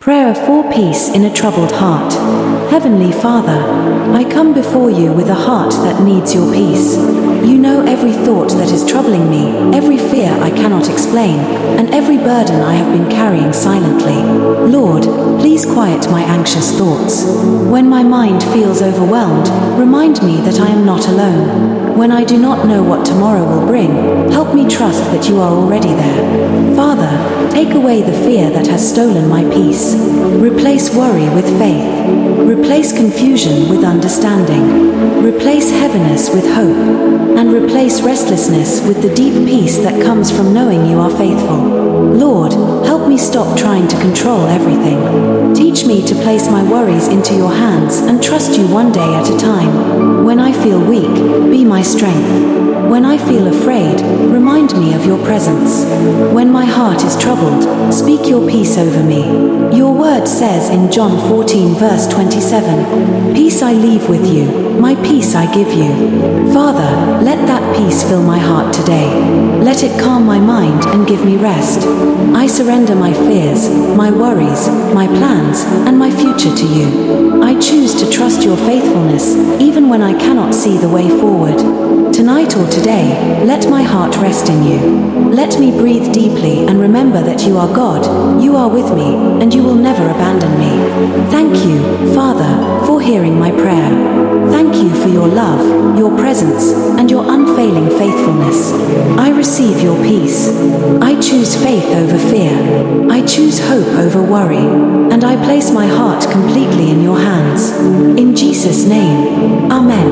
Prayer for peace in a troubled heart. Heavenly Father, I come before you with a heart that needs your peace. You know every thought that is troubling me, every fear I cannot explain, and every burden I have been carrying silently. Lord, please quiet my anxious thoughts. When my mind feels overwhelmed, remind me that I am not alone. When I do not know what tomorrow will bring, help me trust that you are already there. Father, take away the fear that has stolen my peace. Replace worry with faith. Replace confusion with understanding. Replace heaviness with hope. And replace restlessness with the deep peace that comes from knowing you are faithful. Lord, help me stop trying to control everything. Teach me to place my worries into your hands and trust you one day at a time. When I feel weak, be my strength. When I feel afraid, remind me of your presence. When my heart is troubled, speak your peace over me. Your word says in John 14 verse 27, "Peace I leave with you, my peace I give you." Father, let that peace fill my heart today. Let it calm my mind and give me rest. I surrender my fears, my worries, my plans, and my future to you. I choose to trust your faithfulness, even when I cannot see the way forward. Tonight or today, let my heart rest in you. Let me breathe deeply and remember that you are God, you are with me, and you will never abandon me. Thank you, Father, for hearing my prayer. Thank you for your love, your presence, and your unfailing faithfulness. I receive your peace. I choose faith over fear. I choose hope over worry. And I place my heart completely in your hands. In Jesus' name, Amen.